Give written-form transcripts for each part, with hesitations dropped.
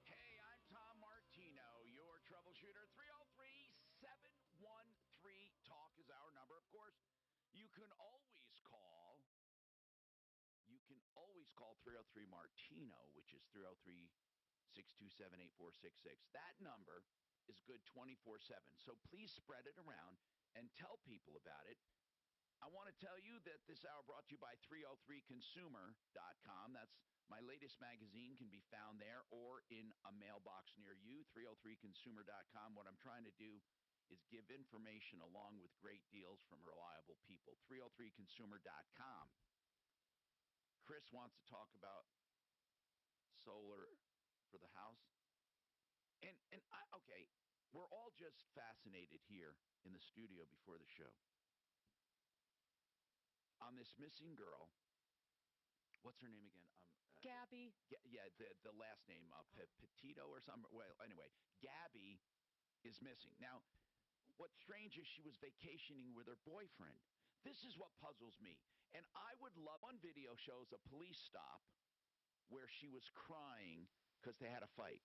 Hey, I'm Tom Martino, your troubleshooter. 303-713-TALK is our number. Of course, you can always call. You can always call 303 Martino, which is 303-627-8466. That number is good 24/7. So please spread it around and tell people about it. I want to tell you that this hour brought to you by 303consumer.com. That's my latest magazine, can be found there or in a mailbox near you, 303consumer.com. What I'm trying to do is give information along with great deals from reliable people. 303consumer.com. Chris wants to talk about solar for the house. Okay, we're all just fascinated here in the studio before the show on this missing girl. What's her name again? Gabby. Yeah, the last name, Petito or something. Well, anyway, Gabby is missing. Now, what's strange is she was vacationing with her boyfriend. This is what puzzles me. And I would love, one video shows a police stop where she was crying because they had a fight.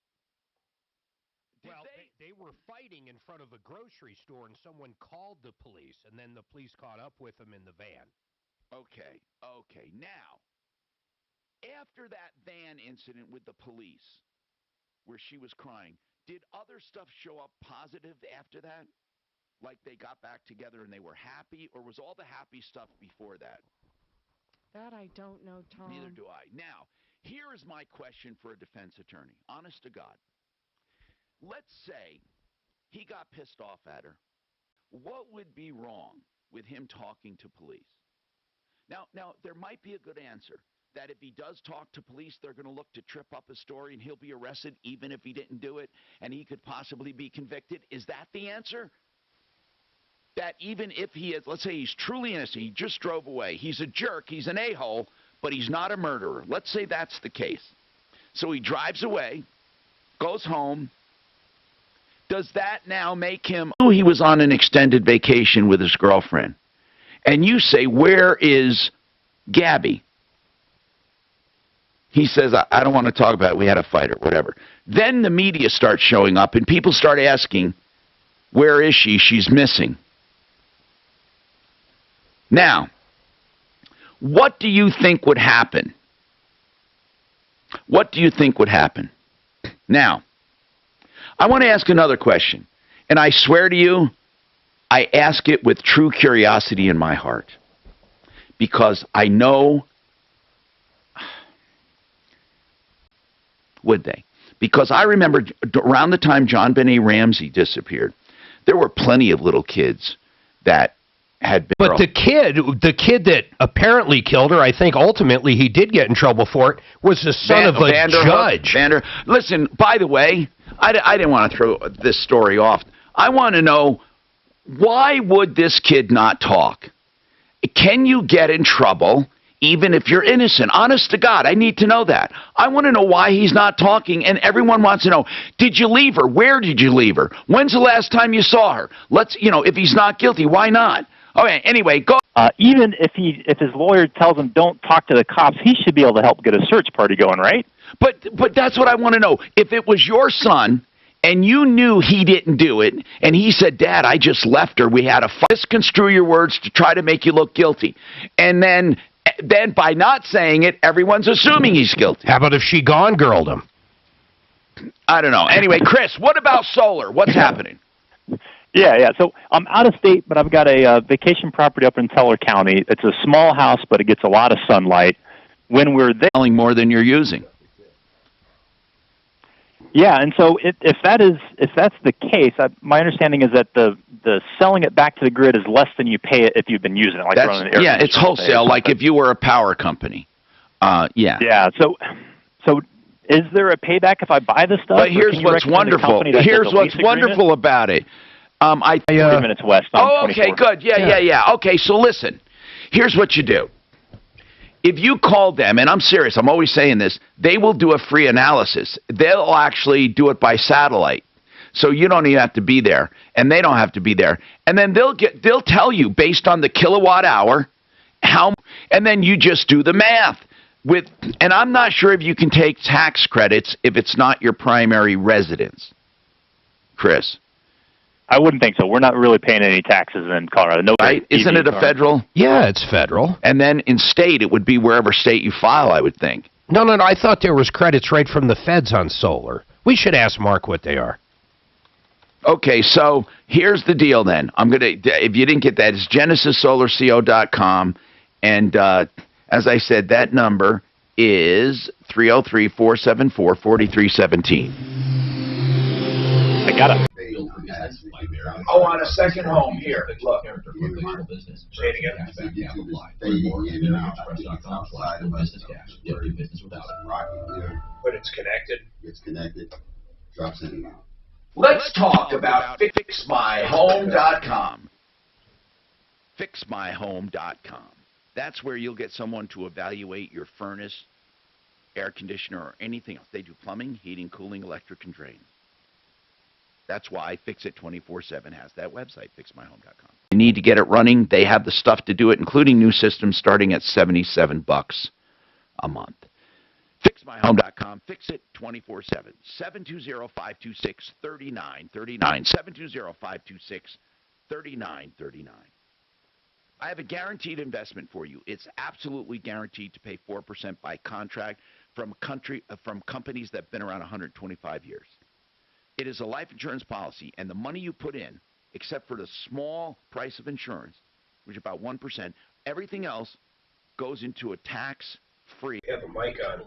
They were fighting in front of a grocery store, and someone called the police, and then the police caught up with them in the van. Okay. Now, after that van incident with the police where she was crying, did other stuff show up positive after that? Like they got back together and they were happy, or was all the happy stuff before that? That I don't know, Tom. Neither do I. Now, here is my question for a defense attorney. Honest to God. Let's say he got pissed off at her. What would be wrong with him talking to police? Now, there might be a good answer that if he does talk to police, they're going to look to trip up his story and he'll be arrested even if he didn't do it, and he could possibly be convicted. Is that the answer? That even if he is, let's say he's truly innocent, he just drove away, he's a jerk, he's an a-hole, but he's not a murderer. Let's say that's the case. So he drives away, goes home. Does that now make him, he was on an extended vacation with his girlfriend, and you say, where is Gabby? He says, I don't want to talk about it. We had a fight or whatever. Then the media starts showing up, and people start asking, where is she? She's missing. Now, what do you think would happen? What do you think would happen? Now, I want to ask another question, and I swear to you, I ask it with true curiosity in my heart, because I know, would they? Because I remember around the time John Benet Ramsey disappeared, there were plenty of little kids that had been. But the kid that apparently killed her, I think ultimately he did get in trouble for it, was the son of a judge. Listen, by the way, I didn't want to throw this story off. I want to know, why would this kid not talk? Can you get in trouble even if you're innocent? Honest to God, I need to know that. I want to know why he's not talking, and everyone wants to know, did you leave her? Where did you leave her? When's the last time you saw her? If he's not guilty, why not? Okay, anyway, go. Even if his lawyer tells him don't talk to the cops, he should be able to help get a search party going, right? But that's what I want to know. If it was your son and you knew he didn't do it, and he said, Dad, I just left her, we had a fight, misconstrue your words to try to make you look guilty. And then by not saying it, everyone's assuming he's guilty. How about if she gone girled him? I don't know. Anyway, Chris, what about solar? What's happening? Yeah. So I'm out of state, but I've got a vacation property up in Teller County. It's a small house, but it gets a lot of sunlight. When we're there, selling more than you're using. Yeah, and so if that's the case, my understanding is that the selling it back to the grid is less than you pay it if you've been using it. Like running an air it's wholesale, like if you were a power company. Yeah. So is there a payback if I buy this stuff? But here's what's wonderful. Here's what's wonderful about it. 30 minutes west. Okay, good. Yeah. Okay, so listen. Here's what you do. If you call them, and I'm serious, I'm always saying this, they will do a free analysis. They'll actually do it by satellite. So you don't even have to be there, and they don't have to be there. And then they'll tell you based on the kilowatt hour and then you just do the math. and I'm not sure if you can take tax credits if it's not your primary residence. Chris? I wouldn't think so. We're not really paying any taxes in Colorado. No, right? Isn't it a federal? Yeah, it's federal. And then in state, it would be wherever state you file, I would think. No. I thought there was credits right from the feds on solar. We should ask Mark what they are. Okay, so here's the deal then. If you didn't get that, it's genesissolarco.com. And as I said, that number is 303-474-4317. I got it. Oh, on a second home here. Look. Say it again. But it's connected. It's connected. Drops in and out. Let's talk about fixmyhome.com. Fixmyhome.com. That's where you'll get someone to evaluate your furnace, air conditioner, or anything else. They do plumbing, heating, cooling, electric, and drain. That's why Fix It 24/7 has that website, fixmyhome.com. You need to get it running. They have the stuff to do it, including new systems starting at $77 a month. Fixmyhome.com. Fix It 24/7. 720-526-3939. 720-526-3939. I have a guaranteed investment for you. It's absolutely guaranteed to pay 4% by contract from companies that have been around 125 years. It is a life insurance policy, and the money you put in, except for the small price of insurance, which is about 1%, everything else goes into a tax-free. You have a mic on. I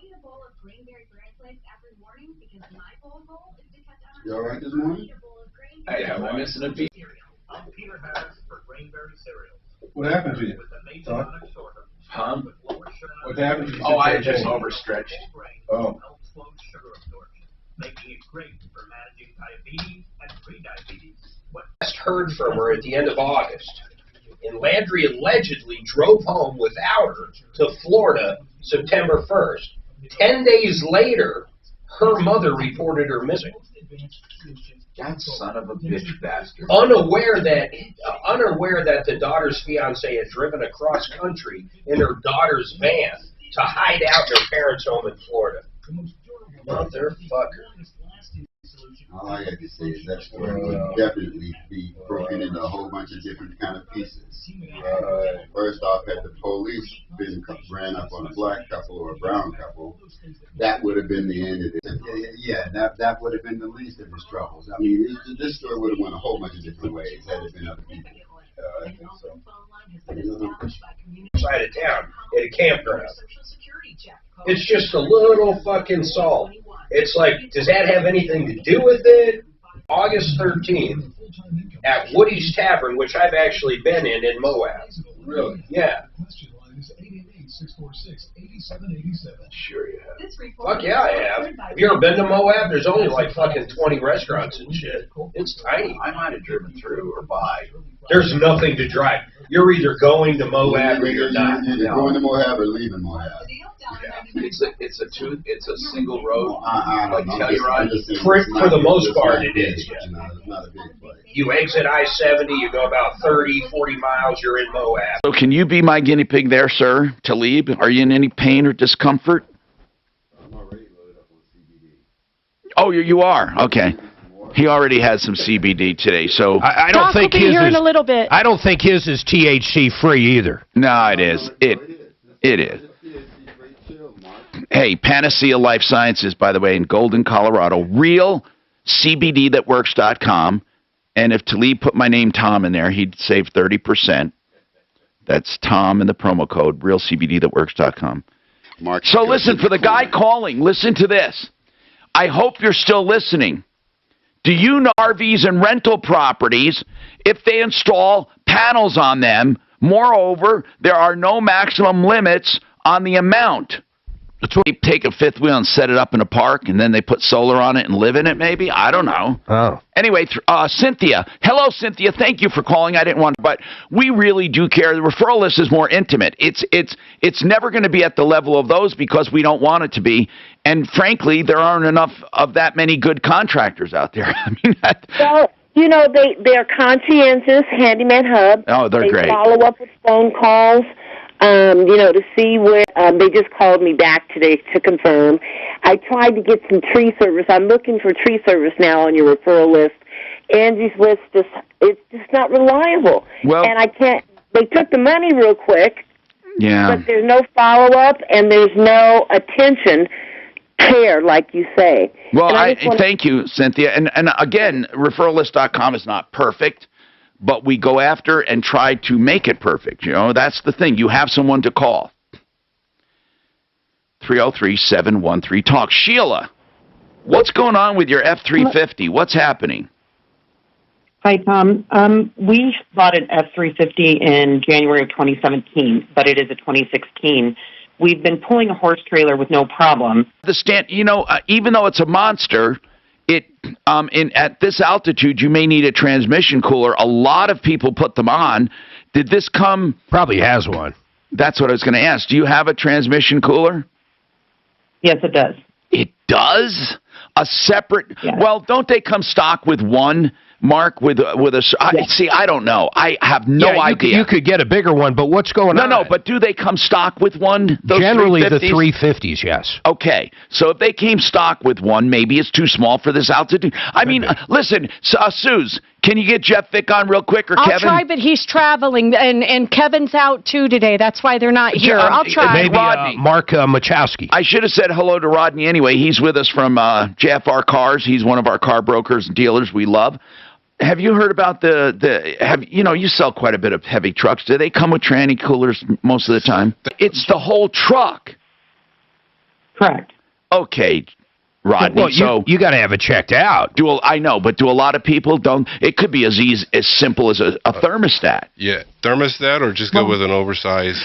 eat a bowl of cranberry bread flakes every morning because my goal is to cut down on. You all right this morning? Hey, am I missing a beat? I'm Peter Harris for Cranberry Cereals. What happened to you? Huh? Huh? What happened to you? Oh, I just overstretched. Oh. Making it great for managing diabetes and pre-diabetes. Last heard from her at the end of August, and Landry allegedly drove home without her to Florida September 1st. 10 days later, her mother reported her missing. That son of a bitch bastard. Unaware that the daughter's fiance had driven across country in her daughter's van to hide out in her parents' home in Florida. Motherfucker. All I have to say is that story would definitely be broken into a whole bunch of different kind of pieces. First off, had the police been ran up on a black couple or a brown couple, that would have been the end of it. Yeah, that would have been the least of his troubles. I mean, this story would have went a whole bunch of different ways had it been other people. I think so. Side of town at a campground. It's just a little fucking salt. It's like, does that have anything to do with it? August 13th at Woody's Tavern, which I've actually been in Moab. Really? Yeah. Sure you have. Fuck yeah, I have. Have you ever been to Moab? There's only like fucking 20 restaurants and shit. It's tiny. I might have driven through or by. There's nothing to drive. You're either going to Moab or you're not. You're going to Moab or leaving Moab. Yeah. It's a single road. I don't know. For the most part, it is. It's not a big place. You exit I-70, you go about 30, 40 miles, you're in Moab. So can you be my guinea pig there, sir, Talib? Are you in any pain or discomfort? I'm already loaded up on CBD. Oh, you are? Okay. He already has some CBD today, so I don't Doc think will be his here is. in a little bit. I don't think his is THC free either. no, it is. It is. Hey, Panacea Life Sciences, by the way, in Golden, Colorado. Real CBDthatworks.com. And if Talib put my name Tom in there, he'd save 30%. That's Tom in the promo code, realcbdthatworks.com. Mark, So listen, for the guy calling, listen to this. I hope you're still listening. Do you know RVs and rental properties, if they install panels on them, moreover, there are no maximum limits on the amount? That's what they take a fifth wheel and set it up in a park, and then they put solar on it and live in it, maybe? I don't know. Oh. Anyway, Cynthia. Hello, Cynthia. Thank you for calling. I didn't want to, but we really do care. The referral list is more intimate. It's never going to be at the level of those because we don't want it to be. And frankly, there aren't enough of that many good contractors out there. I mean, well, you know, they're conscientious, Handyman Hub. Oh, they're great. They follow up with phone calls. to see where they just called me back today to confirm. I tried to get some tree service. I'm looking for tree service now on your referral list. Angie's list it's just not reliable. Well, and I can't. They took the money real quick. Yeah. But there's no follow up and there's no attention, care, like you say. Well, thank you, Cynthia. And again, referrallist.com is not perfect, but we go after and try to make it perfect. That's the thing. You have someone to call. 303-713-TALK. Sheila, what's going on with your F-350? What's happening? Hi, Tom. We bought an F-350 in January of 2017, but it is a 2016. We've been pulling a horse trailer with no problem. Even though it's a monster, at this altitude, you may need a transmission cooler. A lot of people put them on. Did this come? Probably has one. That's what I was going to ask. Do you have a transmission cooler? Yes, it does. It does? A separate? Yes. Well, don't they come stock with one, Mark, with a... Yes. See, I don't know. I have no idea. You could get a bigger one, but what's going on? No, but do they come stock with one? Those Generally, 350s? the 350s, yes. Okay, so if they came stock with one, maybe it's too small for this altitude. I mean, listen, Suze, can you get Jeff Vick on real quick, or Kevin? I'll try, but he's traveling, and Kevin's out too today. That's why they're not here. I'll try. Maybe Mark Machowski. I should have said hello to Rodney anyway. He's with us from JFR Cars. He's one of our car brokers and dealers we love. Have you heard about you sell quite a bit of heavy trucks. Do they come with tranny coolers most of the time? It's the whole truck. Correct. Okay, Rodney. Well, you got to have it checked out. I know, but do a lot of people don't? It could be as simple as a thermostat. Yeah, thermostat, or just go with an oversized.